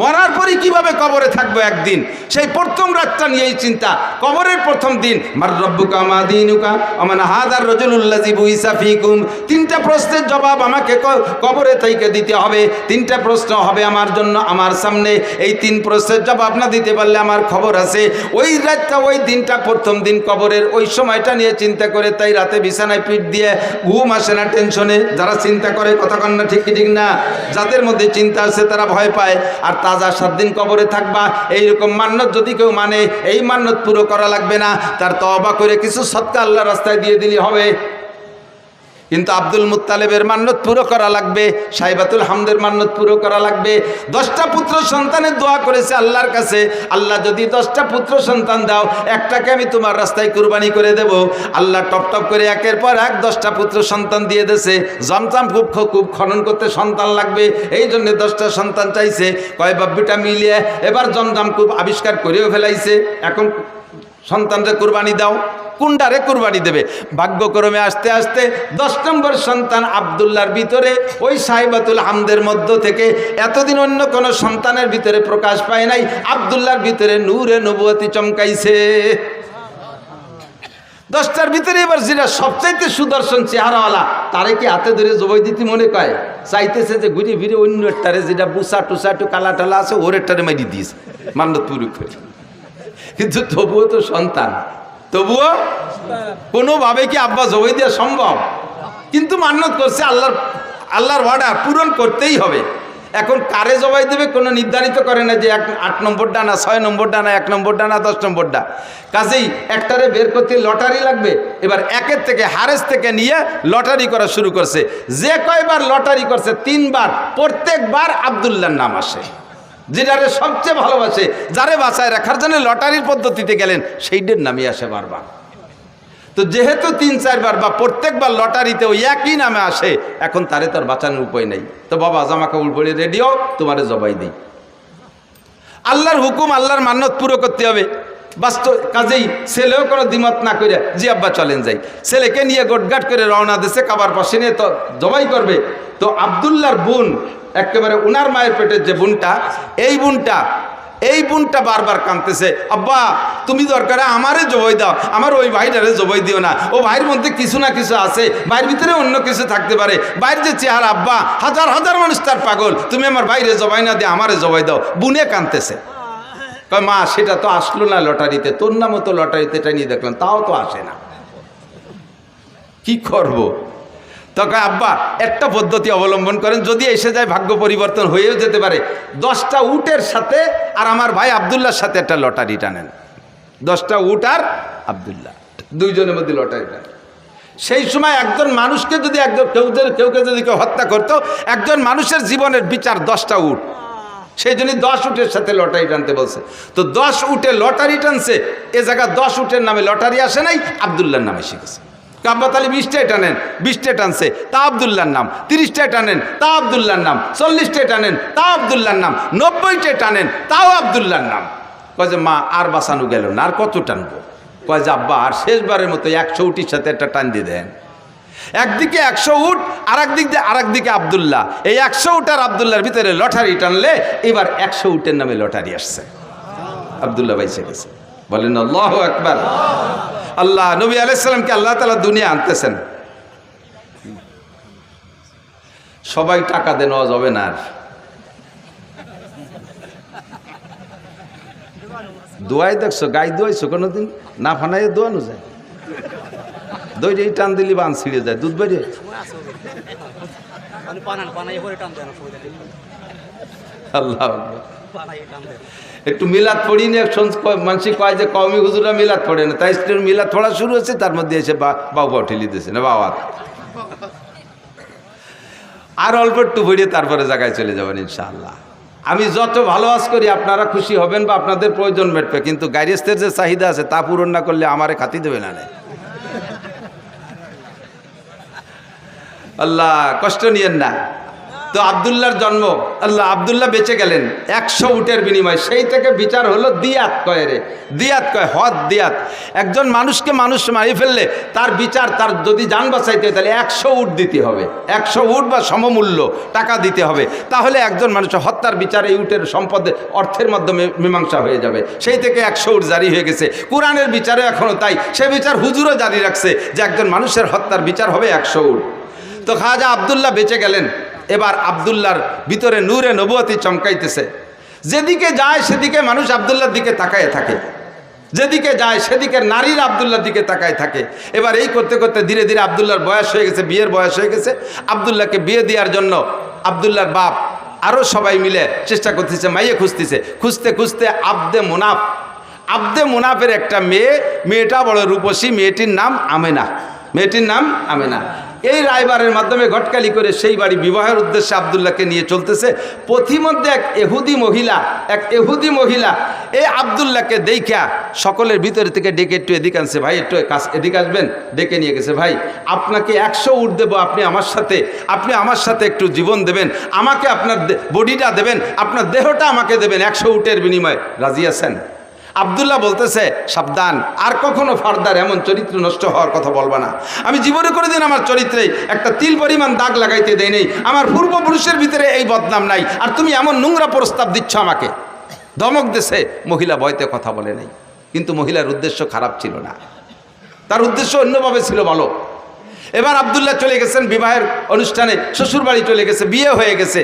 মরার পরে কিভাবে কবরে থাকবো একদিন, সেই প্রথম রাতটা নিয়েই চিন্তা। কবরের প্রথম দিন, মার রব্বুকা মা দীনুকা ওমান হাযার রাজুলুল্লাযী বুইসা ফীকুম। 3টা প্রশ্নের জবাব আমাকে কবরে থেকে দিতে হবে। 3টা প্রশ্ন হবে আমার জন্য, আমার সামনে। এই 3 প্রশ্নের জবাব না দিতে পারলে আমার খবর আছে। ওই রাতটা, ওই দিনটা, প্রথম দিন কবরের ওই সময়টা নিয়ে চিন্তা করে তাই রাতে বিছানায় পিঠ দিয়ে ঘুম আসে না টেনশনে। যারা চিন্তা করে, কথা কন না ঠিক কি ঠিক না? যাদের মধ্যে চিন্তা আছে তারা ভয় পায়। আর তাজা 7 দিন কবরে থাকবা, এইরকম মান্যত যদি কেউ মানে, এই মান্যত পুরো করা লাগবে না, তার তওবা করে কিছু সদকা আল্লাহর রাস্তায় দিয়ে দিলে হবে। কিন্তু আব্দুল মুত্তালিবের মান্যত পুরো করা লাগবে, সাইবাতুল হামদের মান্যত পুরো করা লাগবে। 10টা পুত্র সন্তানের দোয়া করেছে আল্লাহর কাছে, আল্লাহ যদি 10টা পুত্র সন্তান দাও, একটাকে আমি তোমার রাস্তায় কুরবানি করে দেব। আল্লাহ টপ টপ করে একের পর এক 10টা পুত্র সন্তান দিয়ে দেছে। জমজম খুব খনন করতে সন্তান লাগবে, এই জন্য 10টা সন্তান চাইছে। কয় বাব্বিটা মিলিয়ে এবার জমজম খুব আবিষ্কার করেও ফেলাইছে। এখন সন্তানরে কুরবানি দাও, কোনটারে কুরবানি দেবে? ভাগ্যক্রমে আস্তে আস্তে 10 নম্বর সন্তান আব্দুল্লাহর ভিতরে, ওই সাইবাতুল হামদের মধ্য থেকে এতদিন অন্য কোন সন্তানের ভিতরে প্রকাশ পায় নাই, আব্দুল্লাহর ভিতরে নূরে নবুয়তি চমকাইছে। 10টার ভিতরে এবার যেটা সবচাইতে সুদর্শন চেহারাওয়ালা, তারে কি হাতে ধরে জবাই দিতে মনে কয়? চাইতেছে যে ঘুরে ফিরে অন্য একটারে, যেটা বুসা টুসা একটু কালা টালা আছে, ওর একটারে মারি দিস মান্যত পুরো করে। কিন্তু তবুও তো সন্তান, তবুও কোনোভাবে কি আব্বা জবাই দেওয়া সম্ভব? কিন্তু মান্যত করছে, আল্লাহর অর্ডার পূরণ করতেই হবে। এখন কারে জবাই দেবে কোনো নির্ধারিত করে না যে 8 নম্বর ডানা, 6 নম্বর ডানা, 1 নম্বর ডানা, 10 নম্বর ডা। কাজেই একটারে বের করতে লটারি লাগবে। এবার একের থেকে হারেস থেকে নিয়ে লটারি করা শুরু করছে। যে কয়বার লটারি করছে 3 বার, প্রত্যেকবার আব্দুল্লাহর নাম আসে। যেটারে সবচেয়ে ভালোবাসে, যারে বাঁচায় রাখার জন্য লটারির পদ্ধতিতে গেলেন, সেইটার নামই আসে বারবার। তো যেহেতু 3-4 বার বা প্রত্যেকবার লটারিতে ওই একই নামে আসে, এখন তারে তার বাঁচানোর উপায় নেই। তো বাবা জামা কাপড় পরে রেডিও, তোমারে জবাই দিই। আল্লাহর হুকুম, আল্লাহর মান্যত পুরো করতে হবে। বাস্তব কাজেই ছেলেও কোনো দ্বিমত না করে, জি আব্বা চলেন যাই। ছেলেকে নিয়ে গোটগাট করে রওনা দিছে, কাবার পাশে নিয়ে তো জবাই করবে। তো আব্দুল্লাহর বোন, একেবারে উনার মায়ের পেটের যে বোনটা, এই বোনটা বারবার কাঁদতেছে, আব্বা তুমি দরকারে আমারে জবাই দাও, আমার ওই ভাইটারে জবাই দিও না। ও ভাইয়ের মধ্যে কিছু না কিছু আছে, ভাইয়ের ভিতরে অন্য কিছু থাকতে পারে। ভাইয়ের যে চেহারা, আব্বা হাজার হাজার মানুষ তার পাগল, তুমি আমার ভাইরে জবাই না দিয়ে আমারে জবাই দাও। বুনে কাঁদতেছে। কয় মা সেটা তো আসলো না লটারিতে, তোর নামও তো লটারিতে, এটা নিয়ে দেখলাম, তাও তো আসে না, কি করব? তখন আব্বা একটা পদ্ধতি অবলম্বন করেন, যদি এসে যায় ভাগ্য পরিবর্তন হয়েও যেতে পারে। 10টা উটের সাথে আর আমার ভাই আব্দুল্লাহর সাথে একটা লটারি টানেন। 10টা উট আর আব্দুল্লাহ, দুইজনের মধ্যে লটারি টানেন। সেই সময় একজন মানুষকে যদি কেউকে যদি কেউ হত্যা করতো, একজন মানুষের জীবনের বিচার 10টা উট। সেই জন্য 10 উটের সাথে লটারি টানতে বলছে। তো 10 উটে লটারি টানছে, এ জায়গায় 10 উটের নামে লটারি আসে নাই, আব্দুল্লাহর নামে শিখেছে। কাব্বা তালি 20টায় টানেন, 20টে টানছে, তা আব্দুল্লাহর নাম। 30টায় টানেন, তা আব্দুল্লাহর নাম। 40টায় টানেন, তা আব্দুল্লাহর নাম। 90টায় টানেন, তাও আব্দুল্লাহর নাম। কয় যে মা আর বাঁচানো গেল না, আর কত টানবো? কয় যে আব্বা আর শেষবারের মতো 100 উটির সাথে একটা টান দিয়ে দেন। একদিকে 100 উট, আরেকদিকে আব্দুল্লাহ। এই 100 উট আর আব্দুল্লাহর ভিতরে লটারি টানলে এবার 100 উটের নামে লটারি আসছে। আব্দুল্লাহ বাইসে গেছে। বলেন আল্লাহু আকবার। আল্লাহ নবী আলাইহিস সালামকে আল্লাহ তাআলা দুনিয়া আনতেছেন। সবাই টাকা দেন যাবে না। আর দোয়াই দেখছো, গাই দোয়াইছো কোনোদিন? না ফানাইয়ে দোয়ানো যায়? দই টান দিলি বান ছিঁড়ে যায়, দুধ বেরিয়ে। আল্লাহ একটু মিলাদ পড়ি নিয়ে মানুষ কয় যে কওমি হুজুরা মিলাদ পড়ে না, তাই মিলাদ পড়া শুরু হচ্ছে, তার মধ্যে এসে বাবা ঠেলি দিয়েছে না বাবা। আর অল্প একটু ভরিয়ে তারপরে জায়গায় চলে যাবেন ইনশাআল্লাহ। আমি যত ভালো আজ করি আপনারা খুশি হবেন বা আপনাদের প্রয়োজন মেটবে, কিন্তু গাইরেস্তের যে চাহিদা আছে তা পূরণ না করলে আমারে খাতি দেবে না। আল্লাহ কষ্ট নিয়েন না। তো আব্দুল্লাহর জন্ম, আল্লাহ আব্দুল্লাহ বেঁচে গেলেন 100 উটের বিনিময়। সেই থেকে বিচার হলো দিয়াত কয় রে, দিয়াত কয় হদ দিয়াত। একজন মানুষকে মানুষ মারি ফেললে তার বিচার, তার যদি যান বাঁচাইতে হয় তাহলে 100 উট দিতে হবে, 100 উট বা সমমূল্য টাকা দিতে হবে। তাহলে একজন মানুষের হত্যার বিচার এই উটের সম্পদে অর্থের মাধ্যমে মীমাংসা হয়ে যাবে। সেই থেকে 100 উট জারি হয়ে গেছে। কোরআনের বিচারে এখনও তাই, সে বিচার হুজুরও জারি রাখছে যে একজন মানুষের হত্যার বিচার হবে 100 উট। তো খাজা আব্দুল্লাহ বেঁচে গেলেন। এবার আব্দুল্লাহর ভিতরে নূরে নবুয়তি চমকাইতেছে। যেদিকে যায় সেদিকে মানুষ আব্দুল্লাহর দিকে তাকায় থাকে, যেদিকে যায় সেদিকে নারীর আব্দুল্লাহর দিকে তাকায় থাকে। এবার এই করতে করতে ধীরে ধীরে আব্দুল্লাহর বয়স হয়ে গেছে, বিয়ের বয়স হয়ে গেছে। আব্দুল্লাহকে বিয়ে দেওয়ার জন্য আব্দুল্লাহর বাপ আরও সবাই মিলে চেষ্টা করতেছে, মাইয়ে খুঁজতেছে। খুঁজতে খুঁজতে আব্দে মুনাফের একটা মেয়েটা বড় রূপসী, মেয়েটির নাম আমেনা, মেয়েটির নাম আমেনা। এই রায়বারের মাধ্যমে ঘটকালি করে সেই বাড়ি বিবাহের উদ্দেশ্যে আব্দুল্লাহকে নিয়ে চলতেছে। পথিমধ্যে এক এহুদি মহিলা এই আব্দুল্লাহকে দেখা সকলের ভিতরে থেকে ডেকে একটু এদিকে আনছে, ভাই একটু এদিকে আসবেন, ডেকে নিয়ে গেছে। ভাই আপনাকে 100 উট দেবো, আপনি আমার সাথে একটু জীবন দেবেন, আমাকে আপনার বডিটা দেবেন, আপনার দেহটা আমাকে দেবেন 100 উটের বিনিময়ে, রাজি আছেন? আব্দুল্লাহ বলতেছে, সাবধান, আর কখনো ফার্দার এমন চরিত্র নষ্ট হওয়ার কথা বলবা না। আমি জীবনে কোনোদিন আমার চরিত্রে একটা তিল পরিমাণ দাগ লাগাইতে দেই নেই, আমার পূর্বপুরুষের ভিতরে এই বদনাম নাই, আর তুমি এমন নোংরা প্রস্তাব দিচ্ছ আমাকে। ধমক দেশে মহিলা ভয়তে কথা বলে নাই, কিন্তু মহিলার উদ্দেশ্য খারাপ ছিল না, তার উদ্দেশ্য অন্যভাবে ছিল ভালো। এবার আব্দুল্লাহ চলে গেছেন বিবাহের অনুষ্ঠানে, শ্বশুর বাড়ি চলে গেছে, বিয়ে হয়ে গেছে।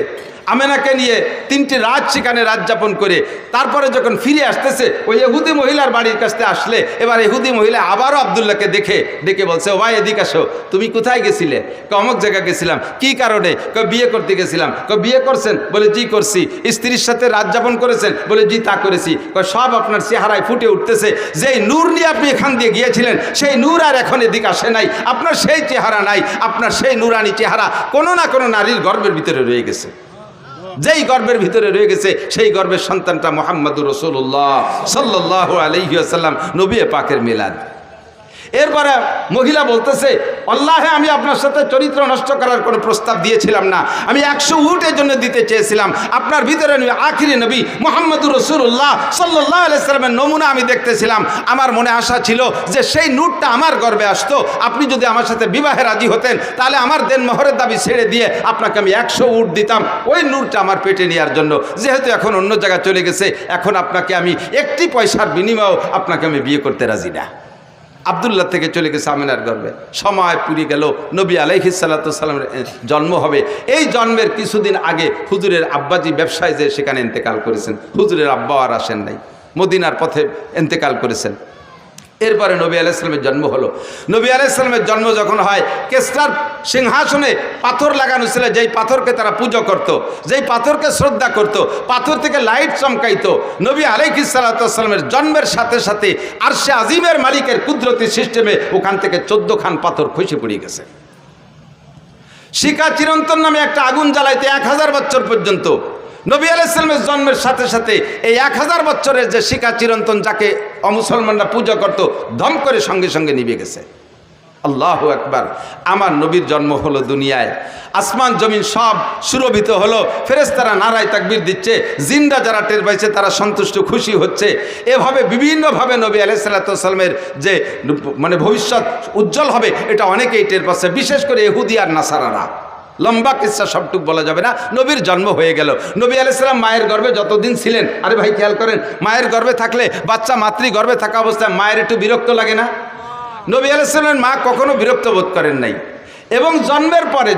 আমেনাকে নিয়ে 3টি রাত সেখানে রাত যাপন করে তারপরে যখন ফিরে আসতেছে ওই ইহুদি মহিলার বাড়ির কাছে আসলে, এবার ইহুদি মহিলা আবারও আব্দুল্লাহকে ডেকে বলছে, ও ভাই এদিকে আসো, তুমি কোথায় গেছিলে? অমুক জায়গায় গেছিলাম। কি কারণে? বিয়ে করতে গেছিলাম। বিয়ে করছেন? বলে জি করছি। স্ত্রীর সাথে রাত যাপন করেছেন? বলে জি তা করেছি। সব আপনার চেহারায় ফুটে উঠতেছে, যেই নূর নিয়ে আপনি এখান দিয়ে গিয়েছিলেন সেই নূর আর এখন এদিকে আসে নাই, আপনার সেই চেহারা নাই, আপনার সেই নূরানি চেহারা কোনো না কোনো নারীর গর্ভের ভিতরে রয়ে গেছে। যেই গর্বের ভিতরে রয়ে গেছে সেই গর্বের সন্তানটা মুহাম্মদুর রাসূলুল্লাহ সাল্লাল্লাহু আলাইহি ওয়াসাল্লাম, নবী পাকের মিলাদ। এরপরে মহিলা বলতেছে, আল্লাহে আমি আপনার সাথে চরিত্র নষ্ট করার কোনো প্রস্তাব দিয়েছিলাম না, আমি 100 উটের জন্য দিতে চেয়েছিলাম। আপনার ভিতরে আখিরি নবী মুহাম্মদুর রাসূলুল্লাহ সাল্লাল্লাহু আলাইহি ওয়াসাল্লামের নমুনা আমি দেখতেছিলাম। আমার মনে আশা ছিল যে সেই নূরটা আমার গর্বে আসতো, আপনি যদি আমার সাথে বিবাহে রাজি হতেন তাহলে আমার দেন মোহরের দাবি ছেড়ে দিয়ে আপনাকে আমি 100 উট দিতাম ওই নূরটা আমার পেটে নেওয়ার জন্য। যেহেতু এখন অন্য জায়গায় চলে গেছে, এখন আপনাকে আমি একটি পয়সার বিনিময়েও আপনাকে আমি বিয়ে করতে রাজি না। আব্দুল্লাহ থেকে চলে গেছে আমেনার গর্ভে। সময় পুরি গেল, নবী আলাইহিস সালাতু ওয়াস সালামের জন্ম হবে। এই জন্মের কিছুদিন আগে হুজুরের আব্বাজি ব্যবসায় যে সেখানে ইন্তেকাল করেছেন। হুজুরের আব্বা আর আসেন নাই, মদিনার পথে ইন্তেকাল করেছেন। এরপরে নবী আলাইহিস সালামের জন্ম হলো। নবী আলাইহিস সালামের জন্ম যখন হয়, কেসরার সিংহাসনে পাথর লাগানো ছিল, যেই পাথরকে তারা পুজো করত, যেই পাথরকে শ্রদ্ধা করত, পাথর থেকে লাইট চমকাইতো। নবী আলাইহিস সালাতু ওয়াস সালামের জন্মের সাথে সাথে আরশে আজিমের মালিকের কুদরতি সিস্টেমে ওখান থেকে 14 খান পাথর খসে পড়ে গেছে। শিখা চিরন্তন নামে একটা আগুন জ্বালাইতে 1000 বছর পর্যন্ত, নবী আলাইহিস সালামের জন্মের সাথে সাথে এই 1000 বছরের যে শিখা চিরন্তন যাকে অমুসলমানরা পূজা করত, ধম করে সঙ্গে সঙ্গে নিভে গেছে। আল্লাহু আকবার। আমার নবীর জন্ম হলো দুনিয়ায়, আসমান জমিন সব সুরভিত হলো, ফেরেশতারা নারায় তাকবীর দিচ্ছে, জিন্দা যারা টের পাইছে তারা সন্তুষ্ট খুশি হচ্ছে। এভাবে বিভিন্নভাবে নবী আলাইহিস সালাতু ওয়াস সালামের যে ভবিষ্যৎ উজ্জ্বল হবে এটা অনেকেই টের পাচ্ছে, বিশেষ করে ইহুদি আর নাসারারা। লম্বা কিসসা সবটুক বলা যাবে না। নবীর জন্ম হয়ে গেল। নবী আলাইহিস সালাম মায়ের গর্ভে যতদিন ছিলেন, আরে ভাই খেয়াল করেন, মায়ের গর্ভে থাকলে বাচ্চা মাতৃ গর্ভে থাকা অবস্থায় মায়ের একটু বিরক্ত লাগে না? নবী আলাইহিস সালামের মা কখনো বিরক্ত বোধ করেন নাই। এবং জন্মের পরে,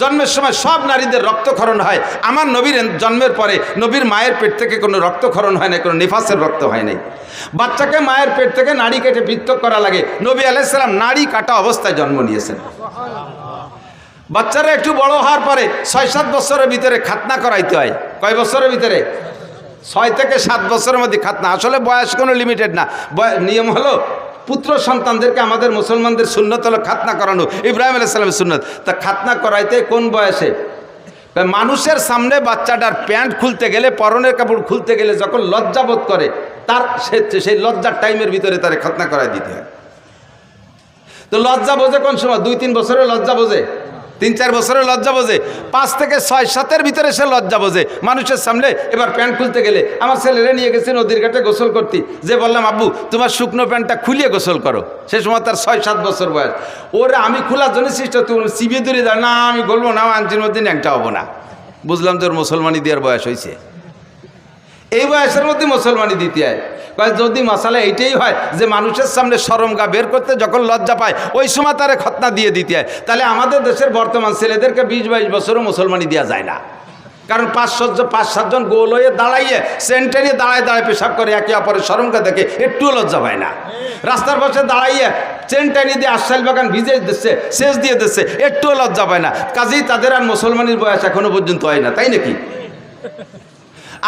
জন্মের সময় সব নারীদের রক্তক্ষরণ হয়। আমার নবীর জন্মের পরে নবীর মায়ের পেট থেকে কোনো রক্তক্ষরণ হয় না, কোনো নিফাসের রক্ত হয় নাই। বাচ্চাকে মায়ের পেট থেকে নাড়ি কেটে পৃথক করা লাগে, নবী আলাইহিস সালাম নাড়ি কাটা অবস্থায় জন্ম নিয়েছেন। বাচ্চারা একটু বড় হওয়ার পরে 6-7 বছরের ভিতরে খাতনা করাইতে হয়। কয় বছরের ভিতরে? 6 থেকে 7 বছরের মধ্যে খাতনা। আসলে বয়স কোনো লিমিটেড না, নিয়ম হলো পুত্র সন্তানদেরকে আমাদের মুসলমানদের সুন্নত হলো খাতনা করানো, ইব্রাহিম আলাইহিস সালামের সুন্নত। তা খাতনা করাইতে কোন বয়সে? মানুষের সামনে বাচ্চাটার প্যান্ট খুলতে গেলে, পরনের কাপড় খুলতে গেলে যখন লজ্জাবোধ করে, তার সেই লজ্জার টাইমের ভিতরে তার খাতনা করাই দিতে হয়। তো লজ্জা বোঝে কোন সময়? 2-3 বছরের লজ্জা বোঝে, 3-4 বছরের লজ্জা বোঝে, 5 থেকে 6-7 ভিতরে সে লজ্জা বোঝে। মানুষের সামনে এবার প্যান্ট খুলতে গেলে, আমার ছেলেরে নিয়ে গেছে নদীর ঘাটে গোসল করতে, যে বললাম আব্বু তোমার শুকনো প্যান্টটা খুলিয়ে গোসল করো, সে সময় তার 6-7 বছর বয়স। ওরে আমি খোলার জন্য চেষ্টা, তুমি চিবিয়ে দূরে দাও, না আমি বলবো না, আঞ্চির মধ্যে ন্যাংটা হবো না। বুঝলাম তোর মুসলমানি দেওয়ার বয়স হয়েছে, এই বয়সের মধ্যে মুসলমানি দিতে হয়। যদি মশালা এইটাই হয় যে মানুষের সামনে শরমগা বের করতে যখন লজ্জা পায়, ওই সময় তারে খতনা দিয়ে দিতে হয়, তাহলে আমাদের দেশের বর্তমান ছেলেদেরকে 20-22 বছরও মুসলমানি দেওয়া যায় না। কারণ 5-7 জন গোল হয়ে দাঁড়াইয়ে সেন্টারে দাঁড়ায় পেশাব করে, একে অপরের শরমগা দেখে একটুও লজ্জা পায় না। রাস্তার পাশে দাঁড়াইয়ে চেনটানি দিয়ে আশাইল বাগান ভিজে দিচ্ছে, সেচ দিয়ে দিচ্ছে, একটুও লজ্জা পায় না। কাজেই তাদের আর মুসলমানের বয়স এখনো পর্যন্ত হয় না, তাই নাকি?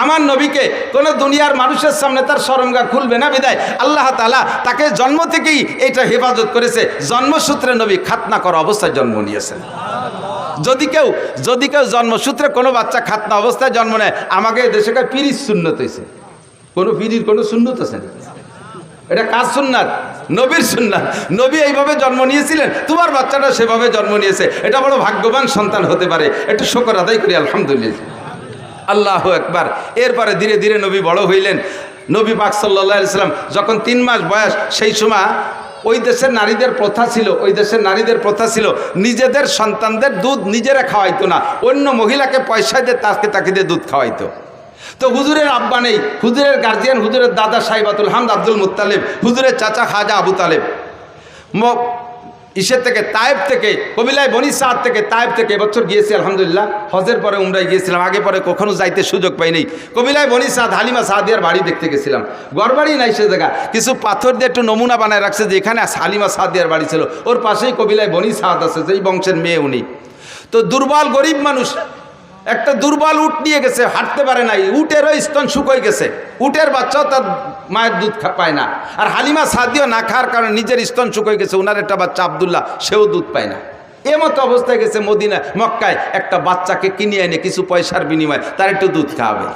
আমার নবীকে কোন দুনিয়ার মানুষের সামনে তার শরমগা খুলবে না, বিদায় আল্লাহ তাআলা তাকে জন্ম থেকেই এটা হেফাজত করেছে। জন্মসূত্রে নবী খাতনা করা অবস্থায় জন্ম নিয়েছেন। যদি কেউ জন্মসূত্রে কোনো বাচ্চা খাতনা অবস্থায় জন্ম নেয়, আমাকে দেশে পিরির সুন্নত হয়েছে। কোনো পিরির কোনো সুন্নত আছে? এটা কার সুন্নাত? নবীর সুন্নাত। নবী এইভাবে জন্ম নিয়েছিলেন, তোমার বাচ্চাটা সেভাবে জন্ম নিয়েছে, এটা বড় ভাগ্যবান সন্তান হতে পারে। একটু শুকর আদায় করি আলহামদুলিল্লাহ, আল্লাহু আকবার। এরপরে ধীরে ধীরে নবী বড় হইলেন। নবী পাক সাল্লাল্লাহু আলাইহি সাল্লাম যখন 3 মাস বয়স, সেই সময় ওই দেশের নারীদের প্রথা ছিল নিজেদের সন্তানদের দুধ নিজেরা খাওয়াইতো না, অন্য মহিলাকে পয়সা দিয়ে তাকে দিয়ে দুধ খাওয়াইতো। তো হুজুরের আব্বা নেই, হুজুরের গার্জিয়ান হুজুরের দাদা সাইবাতুল হামদ আব্দুল মুত্তালিব, হুজুরের চাচা খাজা আবু তালেব ইসের থেকে তায়েব থেকে, কবিলায় বনি সাদ থেকে, তায়েব থেকে এবছর গিয়েছি আলহামদুলিল্লাহ। হজের পরে উমরায় গিয়েছিলাম, আগে পরে কখনো যাইতে সুযোগ পাইনি। কবিলায় বনি সাদ হালিমা সাদিয়ার বাড়ি দেখতে গেছিলাম। ঘরবাড়ি নাই সে জায়গা, কিছু পাথর দিয়ে একটু নমুনা বানায় রাখছে যে এখানে হালিমা সাদিয়ার বাড়ি ছিল। ওর পাশেই কবিলায় বনি সাদ আছে, যেই বংশের মেয়ে উনি। তো দুর্বল গরিব মানুষ, একটা দুর্বল উট নিয়ে গেছে, হাঁটতে পারে নাই, উটেরও স্তন শুকোয় গেছে, উটের বাচ্চাও তার মায়ের দুধ পায় না। আর হালিমা সাদিও না খাওয়ার কারণে নিজের স্তন শুকোয় গেছে, ওনার একটা বাচ্চা আব্দুল্লাহ, সেও দুধ পায় না। এমতো অবস্থায় গেছে মদিনা মক্কায়, একটা বাচ্চাকে কিনে এনে কিছু পয়সার বিনিময়ে তার একটু দুধ খাওয়াবে।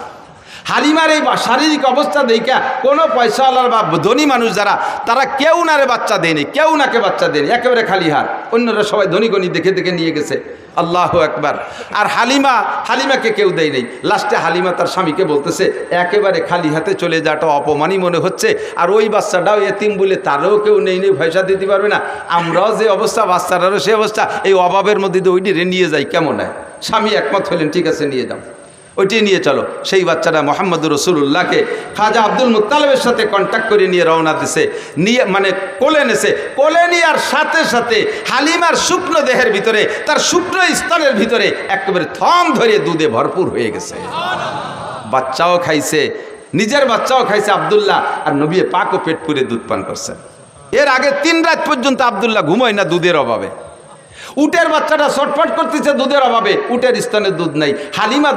হালিমার এই শারীরিক অবস্থা দেখা কোনো পয়সাওয়ালার বা ধনী মানুষ যারা, তারা কেউ নারে বাচ্চা দেয়নি, কেউ নাকে বাচ্চা দেয়নি, একেবারে খালি হাত। অন্যরা সবাই ধনী গণী দেখে দেখে নিয়ে গেছে। আল্লাহু আকবার। আর হালিমাকে কেউ দেয় নেই। লাস্টে হালিমা তার স্বামীকে বলতেছে, একেবারে খালি হাতে চলে যাওয়াটা অপমানই মনে হচ্ছে, আর ওই বাচ্চাটাও এতিম বলে তারও কেউ নেই পয়সা দিতে পারবে না, আমরাও যে অবস্থা বাচ্চাটারও সে অবস্থা, এই অভাবের মধ্যে দিয়ে ওইটি নিয়ে যাই, কেমন হয়? স্বামী একমত হলেন, ঠিক আছে নিয়ে যাও, ওইটি নিয়ে চলো। সেই বাচ্চাটা মোহাম্মদ রসুল্লাহকে খাজা আব্দুল মুত্তালিবের সাথে কন্ট্যাক্ট করে নিয়ে রওনা দিছে, নিয়ে মানে কোলে নেছে। কোলে নেওয়ার সাথে সাথে হালিমার শুকনো দেহের ভিতরে, তার শুকনো স্তনের ভিতরে একেবারে থম ধরে দুধে ভরপুর হয়ে গেছে। বাচ্চাও খাইছে, নিজের বাচ্চাও খাইছে আব্দুল্লাহ, আর নবী পাকও পেট পুরে দুধ পান করছে। এর আগে 3 রাত পর্যন্ত আব্দুল্লাহ ঘুমোয় না দুধের অভাবে। উটের বাচ্চাটা ছটফট করতেছে দুধের অভাবে, উটের স্তনে দুধ নাই। হালিমা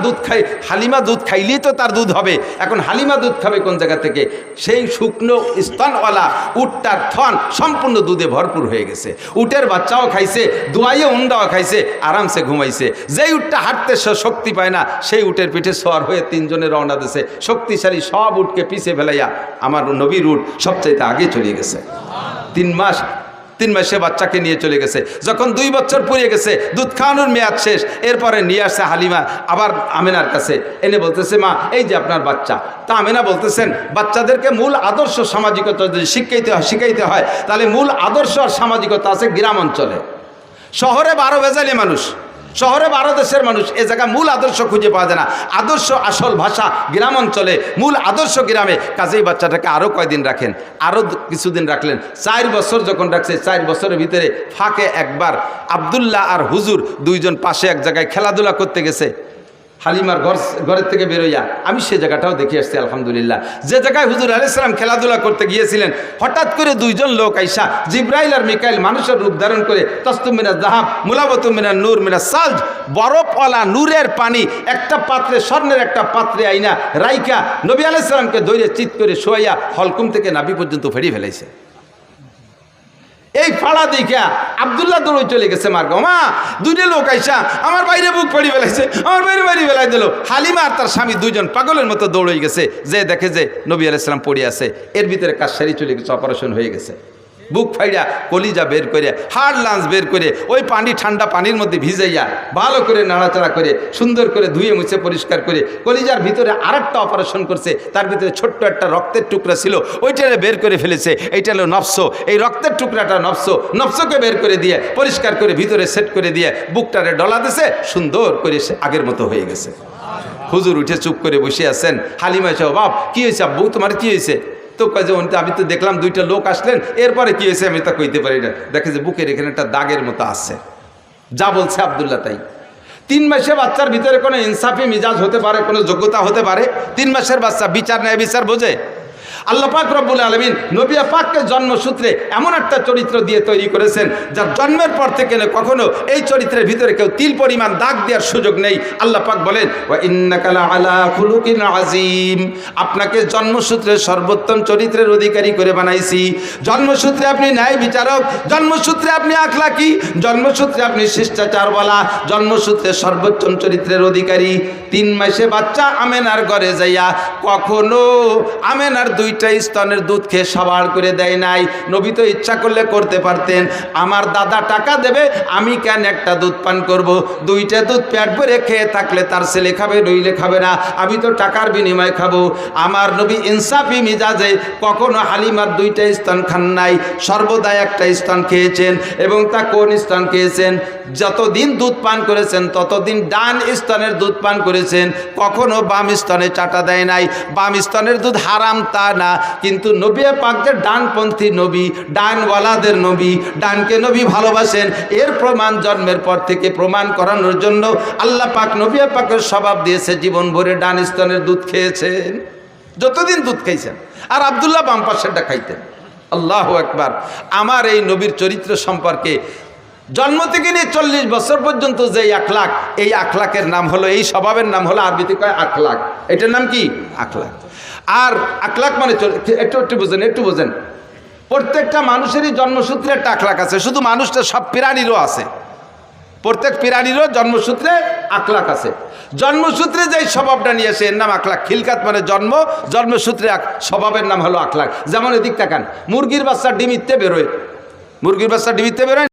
দুধ খাইলেই তো তার দুধ হবে। এখন হালিমা দুধ খাবে কোন জায়গা থেকে? সেই শুকনো স্তনওয়ালা উটটার থন সম্পূর্ণ দুধে ভরপুর হয়ে গেছে। উটের বাচ্চাও খাইছে, দোয়াইয়ে উন্ডাও খাইছে, আরামসে ঘুমাইছে। যেই উটটা হাঁটতে শক্তি পায় না, সেই উটের পিঠে সওয়ার হয়ে 3 জনে রওনা দিছে। শক্তিশালী সব উটকে পিছে ফেলাইয়া আমার নবীর উট সবচাইতে আগে চলে গেছে। 3 মাসে বাচ্চাকে নিয়ে চলে গেছে। যখন 2 বছর পুড়িয়ে গেছে, দুধ খাওয়ানোর মেয়াদ শেষ, এরপরে নিয়ে আসছে হালিমা আবার আমেনার কাছে, এনে বলতেছে, মা এই যে আপনার বাচ্চা। তা আমেনা বলতেছেন, বাচ্চাদেরকে মূল আদর্শ সামাজিকতা যদি শিখাইতে হয়, তাহলে মূল আদর্শ আর সামাজিকতা আছে গ্রাম অঞ্চলে। শহরে 12 ভেজালি মানুষ, শহরে 12 দেশের মানুষ, এ জায়গায় মূল আদর্শ খুঁজে পাওয়া যায় না। আদর্শ আসল ভাষা গ্রাম অঞ্চলে, মূল আদর্শ গ্রামে। কাজেই বাচ্চাটাকে আরও কয়দিন রাখেন, আরও কিছুদিন রাখলেন। 4 বছর যখন রাখছে, 4 বছরের ভিতরে ফাঁকে একবার আব্দুল্লাহ আর হুজুর 2 জন পাশে এক জায়গায় খেলাধুলা করতে গেছে। হালিমার ঘরের থেকে বেরোইয়া আমি সে জায়গাটাও দেখে আসছি আলহামদুলিল্লাহ। যে জায়গায় হুজুর আলাইহিস সালাম খেলাধুলা করতে গিয়েছিলেন, হঠাৎ করে 2 জন লোক আইসা, জিব্রাইল আর মিকাইল, মানুষের রূপ ধারণ করে, তস্তুম মিনাজ যাহাব মুলাবাতুম মিনান নূর মিনাস সালজ, বরফওয়ালা নূরের পানি একটা পাত্রে, স্বর্ণের একটা পাত্রে আইনা রাইকা নবী আলাইহিস সালামকে ধরে চিৎ করে শোয়াইয়া হলকুম থেকে নাভি পর্যন্ত ফেরিয়ে ফেলাইছে। এই ফাড়া দেখা আব্দুল্লাহ দৌড়ে চলে গেছে মার গো মা, দুইটা লোক আইসা আমার বাইরে বুক পড়ি বেলাইছে, আমার বাইরে বেলাই দিল। হালিমা আর তার স্বামী দুইজন পাগলের মতো দৌড়ে গেছে, যে দেখে যে নবী আলাইহিস সালাম পড়ে আছে। এর ভিতরে কাজ সারি চলে গেছে, অপারেশন হয়ে গেছে। বুক ফাইড়া কলিজা বের করে, হাড় লাঞ্চ বের করে, ওই পানি ঠান্ডা পানির মধ্যে ভিজাইয়া ভালো করে নাড়াচাড়া করে সুন্দর করে ধুয়ে মুছে পরিষ্কার করে কলিজার ভিতরে আরেকটা অপারেশন করছে। তার ভিতরে ছোট্ট একটা রক্তের টুকরা ছিল, ওইটারে বের করে ফেলেছে। এইটা হলো নফস। এই রক্তের টুকরাটা নফসকে বের করে দিয়ে পরিষ্কার করে ভিতরে সেট করে দিয়ে বুকটারে ডলা দিছে, সুন্দর করে সে আগের মতো হয়ে গেছে। হুজুর উঠে চুপ করে বসে আছেন। হালিমা এসে, বাপ কি হয়েছে আব্বু, তোমার কি হয়েছে? তো কয় যে আমি তো দেখলাম দুইটা লোক আসলেন, এরপরে কি হয়েছে আমি তা কইতে পারি না। দেখে যে বুকের এখানে একটা দাগের মতো আছে। যা বলছে আব্দুল্লাহ তাই। 3 মাসের বাচ্চার ভিতরে কোনো ইনসাফি মিজাজ হতে পারে, কোনো যোগ্যতা হতে পারে? 3 মাসের বাচ্চা বিচার ন্যায় বিচার বোঝে? আল্লাহ পাক রব্বুল আলামিন নবী পাককে জন্মসূত্রে এমন একটা চরিত্র দিয়ে তৈরি করেছেন, যার জন্মের পর থেকে কখনো এই চরিত্রের ভিতরে কেউ তিল পরিমাণ দাগ দেওয়ার সুযোগ নেই। আল্লাহ পাক বলেন, ওয়া ইন্নাকা লাআলা খুলুকিন আযীম, আপনাকে জন্মসূত্রে সর্বোত্তম চরিত্রের অধিকারী করে বানাইছি। জন্মসূত্রে আপনি ন্যায় বিচারক, জন্মসূত্রে আপনি আখলাকি, জন্মসূত্রে আপনি শিষ্টাচারওয়ালা, জন্মসূত্রে সর্বোত্তম চরিত্রের অধিকারী। 3 মাসে বাচ্চা আমেনার ঘরে যাইয়া কখনো আমেনার 2টা স্তনের দুধ খেয়ে সবার করে দেয় নাই। নবী তো ইচ্ছা করলে করতে পারতেন, আমার দাদা টাকা দেবে, আমি কেন একটা দুধ পান করব? 2টা দুধ পেট ভরে খেয়ে থাকলে তার ছেলে খাবে, নইলে খাবে না, আমি তো টাকার বিনিময়ে খাবো। আমার নবী ইনসাফি মিজাজে কখনো হালিমার 2টা স্তন খান নাই, সর্বদা একটা স্তন খেয়েছেন। এবং তা কোন স্তন খেয়েছেন? যতদিন দুধ পান করেছেন ততদিন ডান স্তনের দুধ পান করেছেন, কখনো বাম স্তনে চাটা দেয় নাই। বাম স্তনের দুধ হারাম তা না, কিন্তু নবী পাক যে ডানপন্থী নবী, ডানওয়ালাদের নবী, ডানকে নবী ভালোবাসেন, এর প্রমাণ জন্মের পর থেকে প্রমাণ করানোর জন্য আল্লাহ পাক নবী পাকের স্বভাব দিয়েছে জীবন ভরে ডান স্তনের দুধ খেয়েছেন, যতদিন দুধ খাইছেন। আর আব্দুল্লাহ বাম পাশেরটা খাইতেন। আল্লাহু আকবার। আমার এই নবীর চরিত্র সম্পর্কে জন্ম থেকে নিয়ে 40 বছর পর্যন্ত যে আখলাক, এই আখলাকের নাম হলো, এই স্বভাবের নাম হলো আরবিতে কয় আখলাক। এটার নাম কি? আখলাক। আর আখলাক মানে একটু বোঝেন, প্রত্যেকটা মানুষেরই জন্মসূত্রে একটা আখলাক আছে। শুধু মানুষটা, সব প্রাণীরও আছে, প্রত্যেক প্রাণীরও জন্মসূত্রে আখলাক আছে। জন্মসূত্রে যে স্বভাবটা নিয়ে আসে এর নাম আখলাক। খিলকাত মানে জন্ম, জন্মসূত্রে স্বভাবের নাম হলো আখলাক। যেমন এদিক তাকান, মুরগির বাচ্চা ডিমিতে বেরোয়, মুরগির বাচ্চা ডিমিতে বেরোয়।